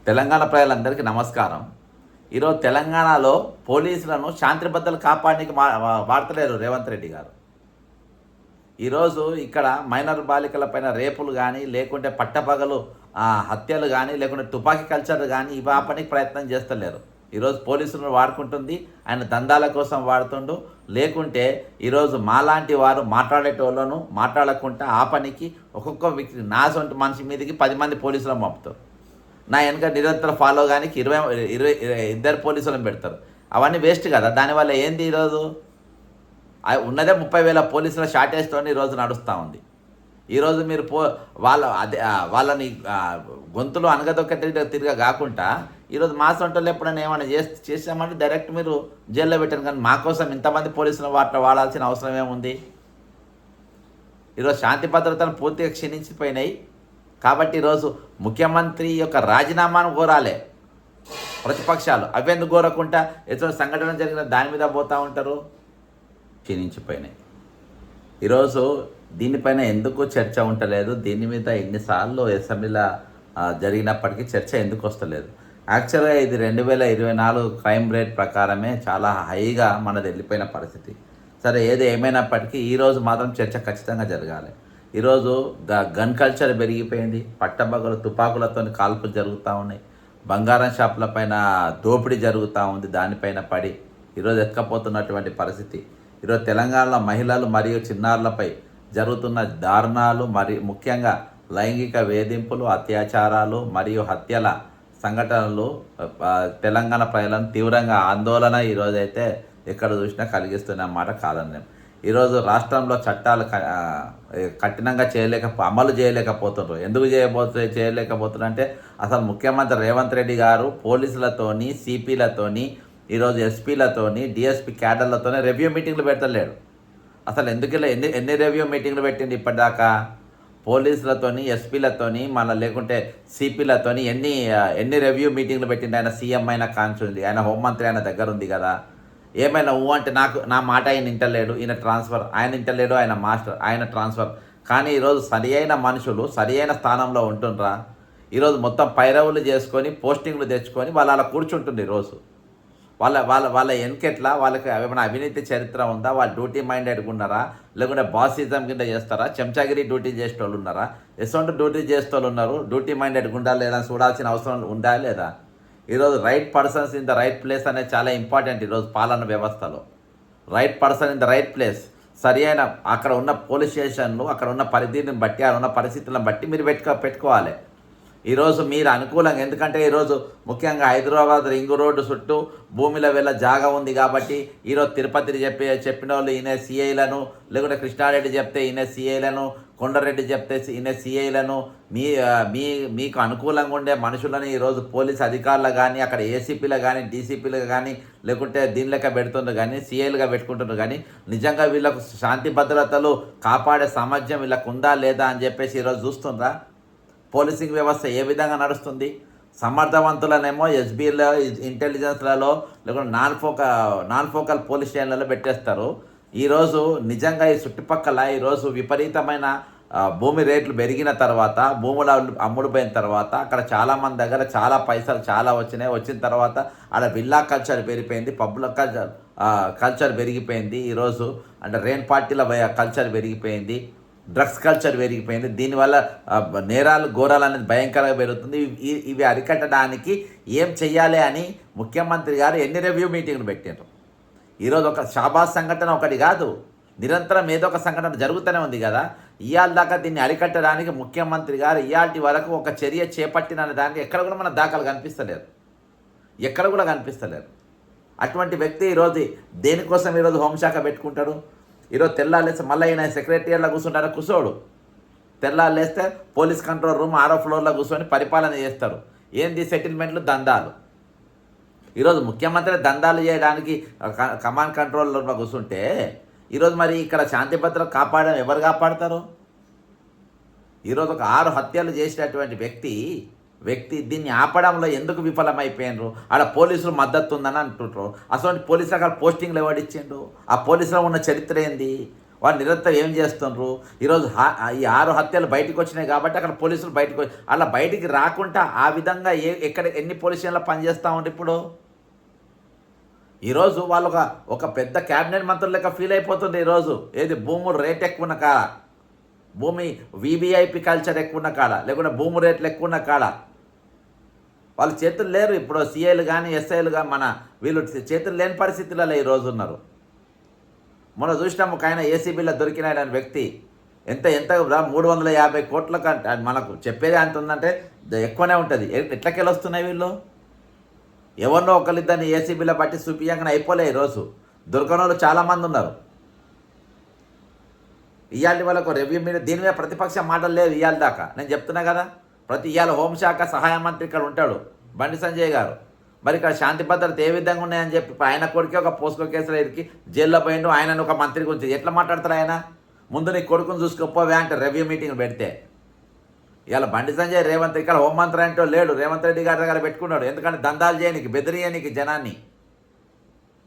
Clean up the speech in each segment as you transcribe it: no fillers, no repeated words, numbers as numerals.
తెలంగాణ ప్రజలందరికీ నమస్కారం. ఈరోజు తెలంగాణలో పోలీసులను శాంతి భద్రతలు కాపాడడానికి వాడతలేరు రేవంత్ రెడ్డి గారు. ఈరోజు ఇక్కడ మైనర్ బాలికలపైన రేపులు కానీ, లేకుంటే పట్టపగలు హత్యలు కానీ, లేకుంటే తుపాకీ కల్చర్ కానీ ఇవి ఆపడానికి ప్రయత్నం చేస్తలేరు. ఈరోజు పోలీసులను వాడుకుంటుంది, ఆయన దందాల కోసం వాడుతుండు. లేకుంటే ఈరోజు మాలాంటి వారు మాట్లాడేటోళ్ళను మాట్లాడకుండా ఆపనికి ఒక్కొక్క వ్యక్తి నాసొంటి మనిషి మీదకి 10 మంది పోలీసులను పంపుతారు. నా వెనక నిరంతర ఫాలో కానీ 20 ఇద్దరు పోలీసులను పెడతారు. అవన్నీ వేస్ట్ కదా. దానివల్ల ఏంది ఈరోజు ఉన్నదే 30,000 పోలీసుల షార్టేజ్తో ఈరోజు నడుస్తూ ఉంది. ఈరోజు మీరు వాళ్ళని గొంతులు అనగదొక్క తిరిగా కాకుండా ఈరోజు మా సొంటలు ఎప్పుడైనా ఏమైనా చేసామంటే డైరెక్ట్ మీరు జైల్లో పెట్టాను. కానీ మా కోసం ఇంతమంది పోలీసులు వాడాల్సిన అవసరం ఏముంది? ఈరోజు శాంతి భద్రతను పూర్తిగా క్షీణించిపోయినాయి. కాబట్టి ఈరోజు ముఖ్యమంత్రి యొక్క రాజీనామాను కోరాలి ప్రతిపక్షాలు. అవెందుకు కోరకుండా ఎటువంటి సంఘటన జరిగిన దాని మీద పోతూ ఉంటారు. క్షీణించిపోయినాయి. ఈరోజు దీనిపైన ఎందుకు చర్చ ఉండలేదు? దీని మీద ఎన్నిసార్లు అసెంబ్లీలో జరిగినప్పటికీ చర్చ ఎందుకు వస్తలేదు? యాక్చువల్గా ఇది 2024 క్రైమ్ రేట్ ప్రకారమే చాలా హైగా మనది వెళ్ళిపోయిన పరిస్థితి. సరే, ఏది ఏమైనప్పటికీ ఈరోజు మాత్రం చర్చ ఖచ్చితంగా జరగాలి. ఈరోజు గన్ కల్చర్ పెరిగిపోయింది. పట్టబగలు తుపాకులతో కాల్పులు జరుగుతూ ఉన్నాయి. బంగారం షాపుల పైన దోపిడీ జరుగుతూ ఉంది. దానిపైన పడి ఈరోజు ఎత్తుకపోతున్నటువంటి పరిస్థితి. ఈరోజు తెలంగాణలో మహిళలు మరియు చిన్నారులపై జరుగుతున్న దారుణాలు, మరియు ముఖ్యంగా లైంగిక వేధింపులు, అత్యాచారాలు మరియు హత్యల సంఘటనలు తెలంగాణ ప్రజలను తీవ్రంగా ఆందోళన ఈరోజైతే ఎక్కడ చూసినా కలిగిస్తున్న మాట కాదన్నాం. ఈరోజు రాష్ట్రంలో చట్టాలు కఠినంగా అమలు చేయలేకపోతున్నారు. ఎందుకు చేయలేకపోతున్నారు అంటే అసలు ముఖ్యమంత్రి రేవంత్ రెడ్డి గారు పోలీసులతోని, సిపిలతోని, ఈరోజు ఎస్పీలతోని, డిఎస్పీ క్యాడర్లతోనే రివ్యూ మీటింగ్లు పెట్టలేడు. అసలు ఎందుకు ఎన్ని రివ్యూ మీటింగ్లు పెట్టింది ఇప్పటిదాకా? పోలీసులతోని, ఎస్పీలతోని, లేకుంటే సిపిలతోని ఎన్ని రివ్యూ మీటింగ్లు పెట్టింది? ఆయన సీఎం అయిన కాన్చుంది, ఆయన హోంమంత్రి ఆయన దగ్గర ఉంది కదా. ఏమైనా అంటే నా మాట ఆయన వింటలేడు, ఈయన ట్రాన్స్ఫర్, ఆయన వింటలేడు, ఆయన మాస్టర్, ఆయన ట్రాన్స్ఫర్. కానీ ఈరోజు సరి అయిన మనుషులు సరి అయిన స్థానంలో ఉంటుండ్రా? ఈరోజు మొత్తం పైరవులు చేసుకొని పోస్టింగ్లు తెచ్చుకొని వాళ్ళ కూర్చుంటుంది. ఈరోజు వాళ్ళ ఎన్కెట్లా వాళ్ళకి ఏమైనా అవినీతి చరిత్ర ఉందా? వాళ్ళు డ్యూటీ మైండెడ్గా ఉన్నారా? లేకుంటే బాసిజం కింద చేస్తారా? చెంచాగిరి డ్యూటీ చేసేటోళ్ళు ఉన్నారా? ఎటువంటి డ్యూటీ చేసేటోళ్ళు ఉన్నారు? డ్యూటీ మైండెడ్గా ఉండాలి లేదా చూడాల్సిన అవసరం ఉందా లేదా? ఈరోజు right persons in the right place అనేది చాలా ఇంపార్టెంట్. ఈరోజు పాలన వ్యవస్థలో right person in the right place, సరి అయిన అక్కడ ఉన్న పోలీస్ స్టేషన్లు, అక్కడ ఉన్న పరిధిని బట్టి, అక్కడ ఉన్న పరిస్థితులను బట్టి మీరు పెట్టుకోవాలి. ఈరోజు మీరు అనుకూలంగా, ఎందుకంటే ఈరోజు ముఖ్యంగా హైదరాబాద్ రింగ్ రోడ్డు చుట్టూ భూమిలో వెళ్ళ జాగా ఉంది కాబట్టి ఈరోజు తిరుపతి చెప్పిన వాళ్ళు ఈయన సిఐలను, లేకుంటే కృష్ణారెడ్డి చెప్తే ఈయన సిఐలను, కొండరెడ్డి చెప్తే ఈయన సిఐలను, మీకు అనుకూలంగా ఉండే మనుషులని ఈరోజు పోలీస్ అధికారులు కానీ, అక్కడ ఏసీపీలు కానీ, డీసీపీలు కానీ, లేకుంటే దీని లెక్క పెడుతుండ్రు కానీ, సిఐలుగా పెట్టుకుంటున్నారు. కానీ నిజంగా వీళ్ళకు శాంతి భద్రతలు కాపాడే సామర్థ్యం వీళ్ళకు ఉందా లేదా అని చెప్పేసి ఈరోజు చూస్తుండ్రా? పోలీసింగ్ వ్యవస్థ ఏ విధంగా నడుస్తుంది? సమర్థవంతులనేమో ఎస్బీలో, ఇంటెలిజెన్స్లలో, లేకుంటే నాన్ ఫోకల్ పోలీస్ స్టేషన్లలో పెట్టేస్తారు. ఈరోజు నిజంగా ఈ చుట్టుపక్కల ఈరోజు విపరీతమైన భూమి రేట్లు పెరిగిన తర్వాత, భూములు అమ్ముడుపోయిన తర్వాత, అక్కడ చాలామంది దగ్గర చాలా పైసలు చాలా వచ్చిన తర్వాత అక్కడ విల్లా కల్చర్ పెరిగిపోయింది, పబ్బుల కల్చర్ పెరిగిపోయింది. ఈరోజు అంటే రెయిన్ పార్టీల కల్చర్ పెరిగిపోయింది, డ్రగ్స్ కల్చర్ పెరిగిపోయింది. దీనివల్ల నేరాలు, ఘోరాలు అనేది భయంకరంగా పెరుగుతుంది. ఇవి అరికట్టడానికి ఏం చెయ్యాలి అని ముఖ్యమంత్రి గారు ఎన్ని రివ్యూ మీటింగ్లు పెట్టారు. ఈరోజు ఒక షాబాజ్ సంఘటన ఒకటి కాదు, నిరంతరం ఏదో ఒక సంఘటన జరుగుతూనే ఉంది కదా. ఇవాళ దాకా దీన్ని అరికట్టడానికి ముఖ్యమంత్రి గారు ఇవాళ వరకు ఒక చర్య చేపట్టిన దానికి ఎక్కడ కూడా మన దాఖలు కనిపిస్తలేరు. అటువంటి వ్యక్తి ఈరోజు దేనికోసం ఈరోజు హోంశాఖ పెట్టుకుంటాడు? ఈరోజు తెల్లాలేస్తే మళ్ళీ ఆయన సెక్రటరియట్లో కూర్చుంటారా? కూర్చోడు. తెల్లాలేస్తే పోలీస్ కంట్రోల్ రూమ్ 6వ ఫ్లోర్లో కూర్చొని పరిపాలన చేస్తారు. ఏంది? సెటిల్మెంట్లు, దందాలు. ఈరోజు ముఖ్యమంత్రి దందాలు చేయడానికి కమాండ్ కంట్రోల్ రూమ్లో కూర్చుంటే ఈరోజు మరి ఇక్కడ శాంతి భద్రత ఎవరు కాపాడతారు? ఈరోజు ఒక 6 హత్యలు చేసినటువంటి వ్యక్తి దీన్ని ఆపడంలో ఎందుకు విఫలమైపోయినారు? ఆడ పోలీసులు మద్దతు ఉందని అంటుంటారు. అసలు పోలీసులు అక్కడ పోస్టింగ్లు ఎవడిచ్చిండు? ఆ పోలీసులో ఉన్న చరిత్ర ఏంది? వాళ్ళు నిరంతరం ఏం చేస్తుండ్రు? ఈరోజు ఈ 6 హత్యలు బయటకు వచ్చినాయి కాబట్టి అక్కడ పోలీసులు బయటకు అలా బయటికి రాకుండా ఆ విధంగా ఎక్కడ ఎన్ని పోలీస్ స్టేషన్లో పనిచేస్తూ ఉండి ఇప్పుడు ఈరోజు వాళ్ళు ఒక పెద్ద క్యాబినెట్ మంత్రులు లెక్క ఫీల్ అయిపోతుంది ఈరోజు. ఏది భూములు రేట్ ఎక్కువ ఉన్న కాడ, భూమి వీవీఐపీ కల్చర్ ఎక్కువ ఉన్న కాడ, లేకుంటే భూమి రేట్లు ఎక్కువ ఉన్న కాడ వాళ్ళు చేతులు లేరు. ఇప్పుడు సీఐలు కానీ ఎస్ఐలు కానీ వీళ్ళు చేతులు లేని పరిస్థితులలో ఈరోజు ఉన్నారు. మొన్న చూసినాము ఒక ఆయన ఏసీబీలో దొరికినాడు అనే వ్యక్తి ఎంత 350 కోట్ల కంటే మనకు చెప్పేది అంత ఉందంటే ఎక్కువనే ఉంటుంది. ఎట్లకెళ్ళి వస్తున్నాయి వీళ్ళు? ఎవరినో ఒకరిద్దరిని ఏసీబీలో బట్టి చూపియంగానే అయిపోలే. ఈరోజు దొరకని వాళ్ళు చాలామంది ఉన్నారు. ఇవాళ వాళ్ళకు రివ్యూ మీద దీని మీద ప్రతిపక్ష మాటలు లేదు ఇవాళ దాకా. నేను చెప్తున్నా కదా, ఇవాళ హోంశాఖ సహాయ మంత్రి ఇక్కడ ఉంటాడు బండి సంజయ్ గారు. మరి ఇక్కడ శాంతి భద్రత ఏ విధంగా ఉన్నాయని చెప్పి ఆయన కొడుకే ఒక పోస్కో కేసులో ఇరికి జైల్లో పోయిండు. ఆయనను ఒక మంత్రి గురించి ఎట్లా మాట్లాడతారు? ఆయన ముందు నీ కొడుకుని చూసుకోపోవే అంటే రివ్యూ మీటింగ్ పెడితే ఇవాళ బండి సంజయ్ రేవంత్ ఇక్కడ హోంమంత్రి అంటే లేడు, రేవంత్ రెడ్డి గారి దగ్గర పెట్టుకున్నాడు. ఎందుకంటే దందాలు చేయనికి, బెదిరియనికి, జనాన్ని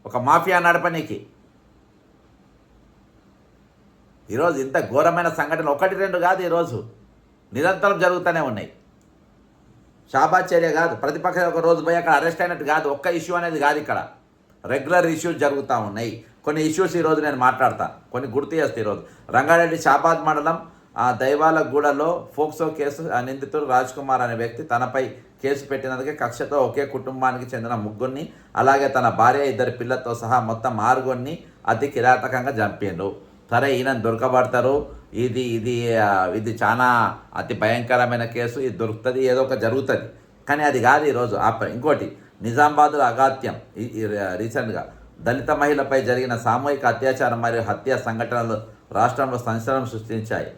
ఒక మాఫియా నడపనీకి. ఈరోజు ఇంత ఘోరమైన సంఘటనలు 1-2 కాదు, ఈరోజు నిరంతరం జరుగుతూనే ఉన్నాయి. షాబాద్ చర్య కాదు, ప్రతిపక్షం ఒక రోజు పోయి అక్కడ అరెస్ట్ అయినట్టు కాదు, ఒక్క ఇష్యూ అనేది కాదు. ఇక్కడ రెగ్యులర్ ఇష్యూస్ జరుగుతూ ఉన్నాయి. కొన్ని ఇష్యూస్ ఈరోజు నేను మాట్లాడతా, కొన్ని గుర్తు చేస్తే ఈరోజు రంగారెడ్డి షాబాద్ మండలం దైవాలగూడలో ఫోక్సో కేసు నిందితుడు రాజ్ కుమార్ అనే వ్యక్తి తనపై కేసు పెట్టినందుకే కక్షతో ఒకే కుటుంబానికి చెందిన 3 అలాగే తన భార్య 2 పిల్లలతో సహా మొత్తం 6 అతి కిరాతకంగా చంపిండు. సరే, ఈయన దొరకబడతారు, ఇది చాలా అతి భయంకరమైన కేసు, ఇది దొరుకుతుంది, ఏదో ఒక జరుగుతుంది. కానీ అది కాదు ఈరోజు. ఇంకోటి నిజామాబాద్లో అగాత్యం రీసెంట్గా దళిత మహిళపై జరిగిన సామూహిక అత్యాచారం మరియు హత్య సంఘటనలు రాష్ట్రంలో సంచలనం సృష్టించాయి.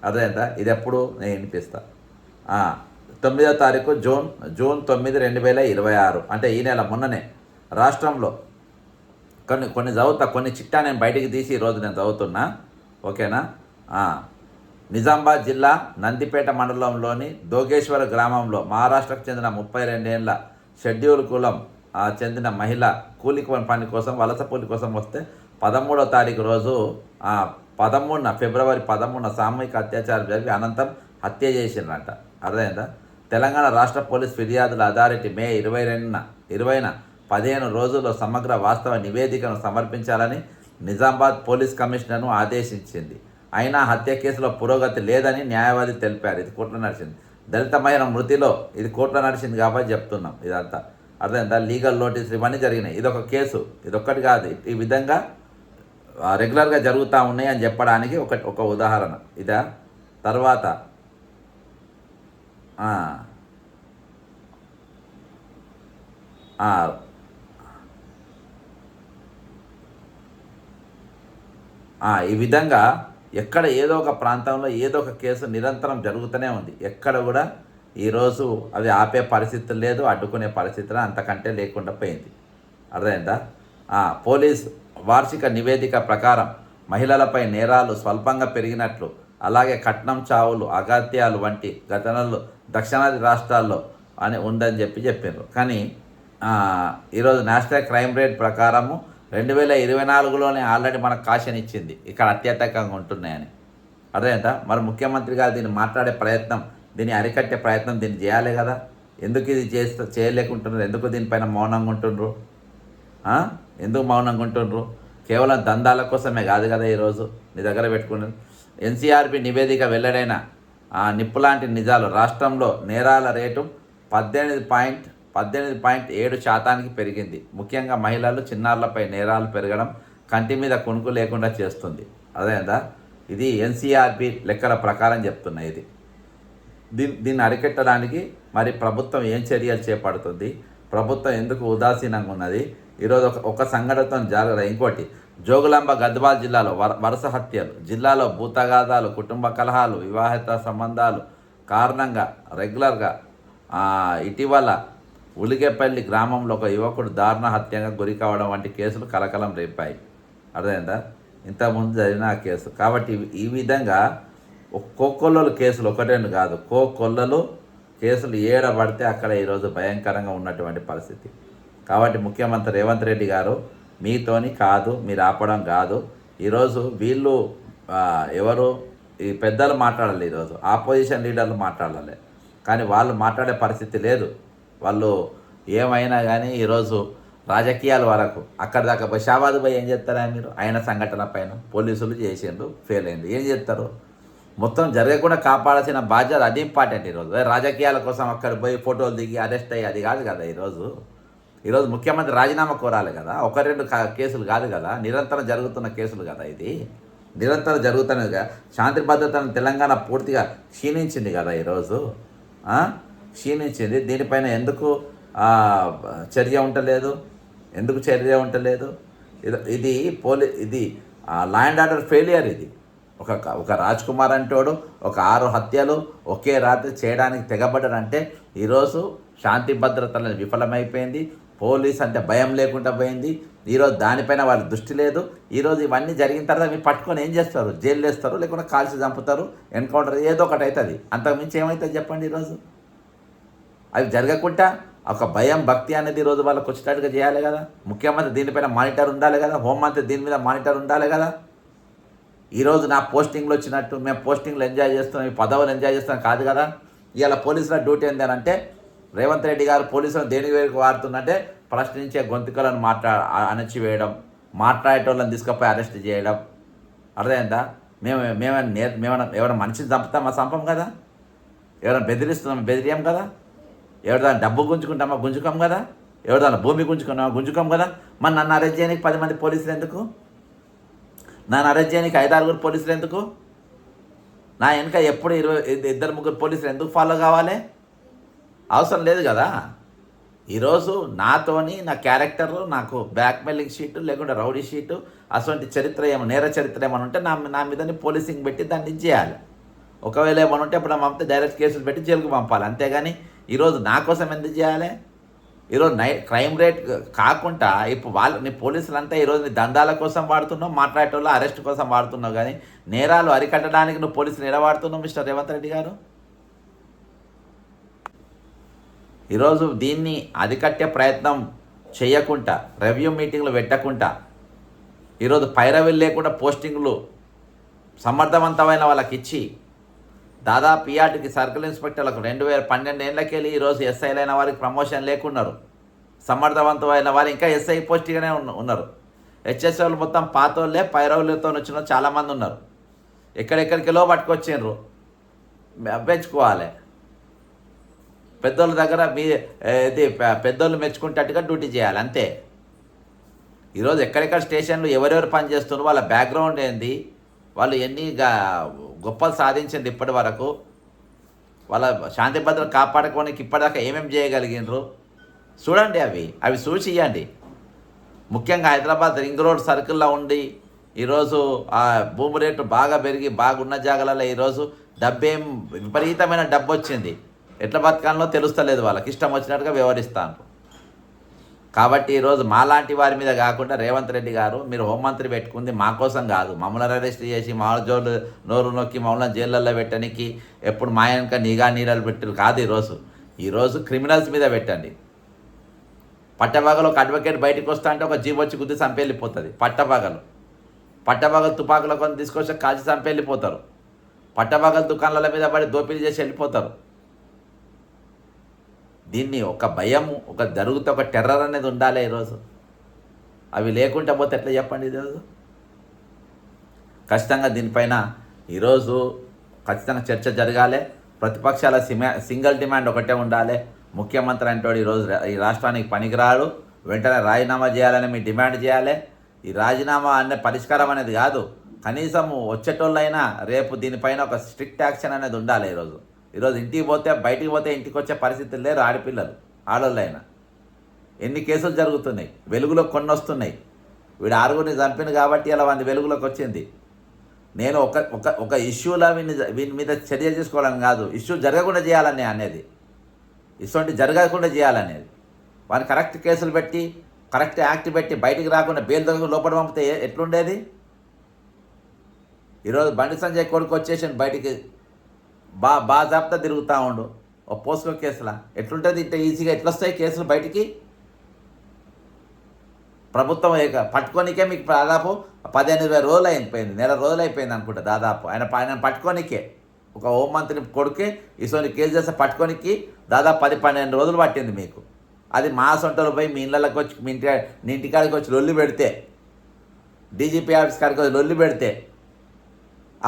అదేంట ఇది ఎప్పుడు నేను వినిపిస్తా. 9వ తారీఖు జూన్ 9, 2026 అంటే ఈ నెల మొన్ననే రాష్ట్రంలో కొన్ని చదువుతా, కొన్ని చిట్టా నేను బయటికి తీసి ఈరోజు నేను చదువుతున్నా. ఓకేనా? నిజామాబాద్ జిల్లా నందిపేట మండలంలోని దోగేశ్వర గ్రామంలో మహారాష్ట్రకు చెందిన 32 ఏళ్ల షెడ్యూల్ కులం చెందిన మహిళ కూలి పని కోసం, వలస కూలి కోసం వస్తే 13వ తారీఖు రోజు ఫిబ్రవరి 13 సామూహిక అత్యాచారం జరిపి అనంతరం హత్య చేసిండ్రంట. అర్థమైందా? తెలంగాణ రాష్ట్ర పోలీస్ ఫిర్యాదుల అథారిటీ మే 20న 15 రోజుల్లో సమగ్ర వాస్తవ నివేదికను సమర్పించాలని నిజామాబాద్ పోలీస్ కమిషనర్ను ఆదేశించింది. అయినా హత్య కేసులో పురోగతి లేదని న్యాయవాది తెలిపారు. ఇది కోర్టులో నడిచింది. దళిత మహిళ మృతిలో ఇది కోర్టులో నడిచింది కాబట్టి చెప్తున్నాం. ఇదంతా అర్థమైందా? లీగల్ నోటీసులు ఇవన్నీ జరిగినాయి. ఇదొక కేసు, ఇదొక్కటి కాదు. ఈ విధంగా రెగ్యులర్గా జరుగుతూ ఉన్నాయి అని చెప్పడానికి ఒక ఉదాహరణ ఇదా. తర్వాత ఈ విధంగా ఎక్కడ ఏదో ఒక ప్రాంతంలో ఏదో ఒక కేసు నిరంతరం జరుగుతూనే ఉంది. ఎక్కడ కూడా ఈరోజు అవి ఆపే పరిస్థితులు లేదు, అడ్డుకునే పరిస్థితులు అంతకంటే లేకుండా పోయింది. అర్థమైందా? పోలీస్ వార్షిక నివేదిక ప్రకారం మహిళలపై నేరాలు స్వల్పంగా పెరిగినట్లు, అలాగే కట్నం చావులు, అగత్యాలు వంటి ఘటనలు దక్షిణాది రాష్ట్రాల్లో ఉందని చెప్పారు. కానీ ఈరోజు నేషనల్ క్రైమ్ రేట్ ప్రకారము 2024లోనే ఆల్రెడీ మనకు కాషన్ ఇచ్చింది ఇక్కడ అత్యధికంగా ఉంటున్నాయని. అర్థమైందా? మరి ముఖ్యమంత్రి గారు దీన్ని మాట్లాడే ప్రయత్నం, దీన్ని అరికట్టే ప్రయత్నం దీన్ని చేయాలి కదా. ఎందుకు ఇది చేయలేకుంటున్నారు? ఎందుకు దీనిపైన మౌనంగా ఉంటుండ్రు? ఎందుకు మౌనంగా ఉంటుండ్రు? కేవలం దందాల కోసమే కాదు కదా ఈరోజు నీ దగ్గర పెట్టుకున్నది. ఎన్సీఆర్బీ నివేదిక వెల్లడైన నిప్పులాంటి నిజాలు. రాష్ట్రంలో నేరాల రేటు 18.7% పెరిగింది. ముఖ్యంగా మహిళలు, చిన్నారులపై నేరాలు పెరగడం కంటి మీద కునుకు లేకుండా చేస్తుంది. అదేందా? ఇది ఎన్సీఆర్బీ లెక్కల ప్రకారం చెప్తున్నా. దీన్ని అరికట్టడానికి మరి ప్రభుత్వం ఏం చర్యలు చేపడుతుంది? ప్రభుత్వం ఎందుకు ఉదాసీనంగా ఉన్నది? ఈరోజు ఒక సంఘటనతో జరగదు. ఇంకోటి, జోగులాంబ గద్వాల్ జిల్లాలో వరుస హత్యలు, జిల్లాలో భూతగాదాలు, కుటుంబ కలహాలు, వివాహిత సంబంధాలు కారణంగా రెగ్యులర్గా ఇటీవల ఉలిగేపల్లి గ్రామంలో ఒక యువకుడు దారుణ హత్యగా గురి కావడం వంటి కేసులు కలకలం రేపాయి. అర్థమైందా? ఇంతకుముందు జరిగిన ఆ కేసు. కాబట్టి ఈ విధంగా కోకొల్లలు కేసులు 1-2 కాదు, కోకొల్లలు కేసులు ఏడబడితే అక్కడ ఈరోజు భయంకరంగా ఉన్నటువంటి పరిస్థితి. కాబట్టి ముఖ్యమంత్రి రేవంత్ రెడ్డి గారు మీతోని కాదు, మీరు ఆపడం కాదు. ఈరోజు వీళ్ళు ఎవరు ఈ పెద్దలు మాట్లాడాలి, ఈరోజు ఆపోజిషన్ లీడర్లు మాట్లాడాలి, కానీ వాళ్ళు మాట్లాడే పరిస్థితి లేదు. వాళ్ళు ఏమైనా కానీ ఈరోజు రాజకీయాల వరకు అక్కడ దాకా పోయి షాబాద్ పోయి ఏం చేస్తారా మీరు? ఆయన సంఘటన పైన పోలీసులు చేసిండ్రు, ఫెయిల్ అయింది, ఏం చేస్తారు? మొత్తం జరగకుండా కాపాడాల్సిన బాధ్యత అది ఇంపార్టెంట్. ఈరోజు రాజకీయాల కోసం అక్కడ పోయి ఫోటోలు దిగి అరెస్ట్ అయ్యి అది కాదు కదా. ఈరోజు ముఖ్యమంత్రి రాజీనామా కోరాలి కదా, ఒక రెండు కేసులు కాదు కదా, నిరంతరం జరుగుతున్న కేసులు కదా. ఇది నిరంతరం జరుగుతున్నది కదా. శాంతి భద్రతను తెలంగాణ పూర్తిగా క్షీణించింది కదా ఈరోజు, క్షీణించింది. దీనిపైన ఎందుకు చర్య ఉండలేదు? ఇది ఇది లా అండ్ ఆర్డర్ ఫెయిలియర్. ఇది ఒక రాజ్ కుమార్ అంటోడు ఒక 6 హత్యలు ఒకే రాత్రి చేయడానికి తెగబడ్డారంటే ఈరోజు శాంతి భద్రతలను విఫలమైపోయింది. పోలీస్ అంటే భయం లేకుండా పోయింది. ఈరోజు దానిపైన వాళ్ళ దృష్టి లేదు. ఈరోజు ఇవన్నీ జరిగిన తర్వాత మీరు పట్టుకొని ఏం చేస్తారు? జైలు వేస్తారు, లేకుండా కాల్చి చంపుతారు, ఎన్కౌంటర్ ఏదో ఒకటి అవుతుంది. అంతకుమించి ఏమవుతుంది చెప్పండి? ఈరోజు అవి జరగకుండా ఒక భయం భక్తి అనేది ఈరోజు వాళ్ళకు వచ్చేటట్టుగా చేయాలి కదా. ముఖ్యమంత్రి దీనిపైన మానిటర్ ఉండాలి కదా, హోంమంత్రి దీని మీద మానిటర్ ఉండాలి కదా. ఈరోజు నా పోస్టింగ్లు వచ్చినట్టు మేము పోస్టింగ్లు ఎంజాయ్ చేస్తున్నాం, ఈ పదవులు ఎంజాయ్ చేస్తున్నాం కాదు కదా. ఇవాళ పోలీసుల డ్యూటీ ఏంటంటే రేవంత్ రెడ్డి గారు పోలీసులను దేని వేరుకు వాడుతున్నట్టే ప్రశ్నించే గొంతుకలను అణచివేయడం, మాట్లాడేటోళ్ళని తీసుకుపోయి అరెస్ట్ చేయడం. అర్థమైందా? ఎవరైనా మనిషిని చంపుతామా? చంపం కదా. ఎవరైనా బెదిరిస్తున్నామా? బెదిరియం కదా. ఎవరిదాన్ని డబ్బు గుంజుకుంటామా? గుంజుకోం కదా. ఎవరిదాన్ని భూమి గుంజుకున్నామా? గుంజుకోం కదా. మరి నన్ను అరెస్ట్ చేయడానికి 10 మంది పోలీసులు ఎందుకు? నన్ను అరెస్ట్ చేయడానికి 5-6 పోలీసులు ఎందుకు? నా వెనక ఎప్పుడు 2-3 పోలీసులు ఎందుకు ఫాలో కావాలి? అవసరం లేదు కదా. ఈరోజు నాతోని నా క్యారెక్టర్, నాకు బ్లాక్మెయిలింగ్ షీటు లేకుంటే రౌడీ షీటు అటువంటి చరిత్ర నేర చరిత్ర ఏమైనా ఉంటే నా మీదని పోలీసింగ్ పెట్టి దాన్ని చేయాలి. ఒకవేళ ఏమైనా ఉంటే అప్పుడు పంపితే డైరెక్ట్ కేసులు పెట్టి జైలుకు పంపాలి. అంతేగాని ఈరోజు నా కోసం ఎందుకు చేయాలి? ఈరోజు క్రైమ్ రేట్ కాకుండా ఇప్పుడు నీ పోలీసులంతా ఈరోజు నీ దందాల కోసం వాడుతున్నావు, మాట్లాడేటోళ్ళు అరెస్ట్ కోసం వాడుతున్నావు. కానీ నేరాలు అరికట్టడానికి నువ్వు పోలీసులు ఎలా వాడుతున్నావు మిస్టర్ రేవంత్ రెడ్డి గారు? ఈరోజు దీన్ని అరికట్టే ప్రయత్నం చేయకుండా, రివ్యూ మీటింగ్లు పెట్టకుండా, ఈరోజు పైరవీలు లేకుండా పోస్టింగ్లు సమర్థవంతమైన వాళ్ళకి ఇచ్చి దాదాపు పిఆర్టీకి సర్కిల్ ఇన్స్పెక్టర్లకు 2012 ఏళ్ళకెళ్ళి ఈరోజు ఎస్ఐలైన వారికి ప్రమోషన్ లేకున్నారు. సమర్థవంతమైన వారు ఇంకా ఎస్ఐ పోస్ట్గానే ఉన్నారు. హెచ్ఎస్ఓలు మొత్తం పాతోళ్ళే, పైరవులతో వచ్చిన చాలామంది ఉన్నారు. ఎక్కడెక్కడికిలో పట్టుకొచ్చిండ్రు. పెంచుకోవాలి. పెద్దోళ్ళ దగ్గర పెద్దోళ్ళు మెచ్చుకుంటట్టుగా డ్యూటీ చేయాలి అంతే. ఈరోజు ఎక్కడెక్కడ స్టేషన్లు ఎవరెవరు పనిచేస్తున్నారు, వాళ్ళ బ్యాక్గ్రౌండ్ ఏంది, వాళ్ళు ఎన్ని గొప్పలు సాధించింది ఇప్పటి వరకు, వాళ్ళ శాంతి భద్రత కాపాడుకోవడానికి ఇప్పటిదాకా ఏమేమి చేయగలిగినరు చూడండి. అవి చూసి ఇవ్వండి. ముఖ్యంగా హైదరాబాద్ రింగ్ రోడ్ సర్కిల్లో ఉండి ఈరోజు ఆ భూమి రేటు బాగా పెరిగి బాగున్న జాగాలలో ఈరోజు డబ్బేం విపరీతమైన డబ్బు వచ్చింది. ఎట్లా బతకాలో తెలుస్తలేదు, వాళ్ళకి ఇష్టం వచ్చినట్టుగా వ్యవహరిస్తాను. కాబట్టి ఈరోజు మాలాంటి వారి మీద కాకుండా రేవంత్ రెడ్డి గారు మీరు హోంమంత్రి పెట్టుకుంది మా కోసం కాదు, మమ్మల్ని అరెస్ట్ చేసి మా జోలు నోరు నొక్కి మమ్మల్ని జైళ్ళల్లో పెట్టడానికి ఎప్పుడు మా వెనక నిఘా నీడలు పెట్టరు కాదు. ఈరోజు క్రిమినల్స్ మీద పెట్టండి. పట్టపగలు ఒక అడ్వకేట్ బయటకు వస్తా అంటే ఒక జీబ్ వచ్చి గుద్ది చంపేళ్ళిపోతుంది. పట్టపగలు తుపాకుల కొన్ని తీసుకొచ్చి కాల్చి చంపేళ్ళిపోతారు. పట్టపగలు దుకాణాల మీద పడి దోపిడీ చేసి వెళ్ళిపోతారు. దీన్ని ఒక భయము, ఒక జరుగుతే ఒక టెర్రర్ అనేది ఉండాలి ఈరోజు. అవి లేకుండా పోతే ఎట్లా చెప్పండి? ఈరోజు ఖచ్చితంగా దీనిపైన ఈరోజు ఖచ్చితంగా చర్చ జరగాలి. ప్రతిపక్షాల సింగిల్ డిమాండ్ ఒకటే ఉండాలి. ముఖ్యమంత్రి అంటాడు ఈరోజు ఈ రాష్ట్రానికి పనికిరాడు, వెంటనే రాజీనామా చేయాలని మీ డిమాండ్ చేయాలి. ఈ రాజీనామా అనే పరిష్కారం అనేది కాదు, కనీసము వచ్చేటోళ్ళైనా రేపు దీనిపైన ఒక స్ట్రిక్ట్ యాక్షన్ అనేది ఉండాలి. ఈరోజు ఇంటికి పోతే బయటికి పోతే ఇంటికి వచ్చే పరిస్థితులు లేరు. ఆడపిల్లలు ఆడోళ్ళైనా ఎన్ని కేసులు జరుగుతున్నాయి, వెలుగులో కొన్ని వస్తున్నాయి. వీడు 6గురిని చంపింది కాబట్టి ఇలా వంద వెలుగులోకి వచ్చింది. నేను ఒక ఇష్యూలా వీని మీద చర్య తీసుకోవాలని కాదు, ఇష్యూ జరగకుండా చేయాలని అనేది, ఇటువంటి జరగకుండా చేయాలనేది. వాడిని కరెక్ట్ కేసులు పెట్టి కరెక్ట్ యాక్ట్ పెట్టి బయటికి రాకుండా బెయిల్ దగ్గర లోపల పంపితే ఎట్లుండేది? ఈరోజు బండి సంజయ్ కొడుకు వచ్చేసి బయటికి బాజాబ్తా తిరుగుతూ ఉండు ఓ పోస్కో కేసులా. ఎట్లుంటుంది? ఇంత ఈజీగా ఎట్లొస్తాయి కేసులు బయటికి? ప్రభుత్వం పట్టుకోనికే మీకు దాదాపు 15-20 రోజులు అయిపోయింది, నెల రోజులు అయిపోయింది అనుకుంటా దాదాపు. ఆయన పట్టుకోనికే ఒక హోంమంత్రి కొడుకే ఇటువంటి కేసు చేస్తే పట్టుకోనికి దాదాపు 10-12 రోజులు పట్టింది మీకు. అది మా సొంటలు పోయి మీ ఇళ్ళకి వచ్చి మీ ఇంటికాడికి వచ్చి లొల్లి పెడితే, డీజీపీ ఆఫీస్ కాడికి వచ్చి లొల్లి పెడితే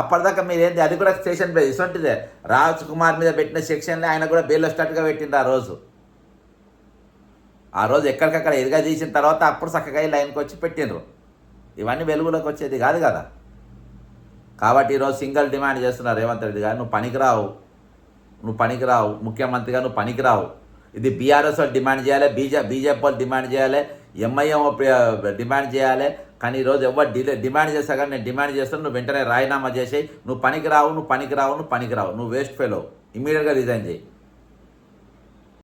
అప్పటిదాకా మీరేంటి, అది కూడా స్టేషన్ బేస్ ఇటువంటిదే. రాజ్ కుమార్ మీద పెట్టిన సెక్షన్లే ఆయన కూడా బెయిల్ స్టార్ట్గా పెట్టిండు ఆ రోజు ఎక్కడికక్కడ ఎదుగా తీసిన తర్వాత అప్పుడు చక్కగా లైన్కి వచ్చి పెట్టిండ్రు. ఇవన్నీ వెలుగులోకి వచ్చేది కాదు కదా. కాబట్టి ఈరోజు సింగిల్ డిమాండ్ చేస్తున్నారు రేవంత్ రెడ్డి గారు, నువ్వు పనికిరావు ముఖ్యమంత్రిగా, నువ్వు పనికిరావు. ఇది బీఆర్ఎస్ వాళ్ళు డిమాండ్ చేయాలి, బీజేపీ వాళ్ళు డిమాండ్ చేయాలి, ఎంఐఎం డిమాండ్ చేయాలి. కానీ ఈరోజు ఎవరు డిమాండ్ చేస్తా కానీ నేను డిమాండ్ చేస్తాను, నువ్వు వెంటనే రాజీనామా చేసేయి. నువ్వు పనికిరావు, నువ్వు వేస్ట్ ఫెలో, ఇమ్మీడియట్గా రిజైన్ చేయి.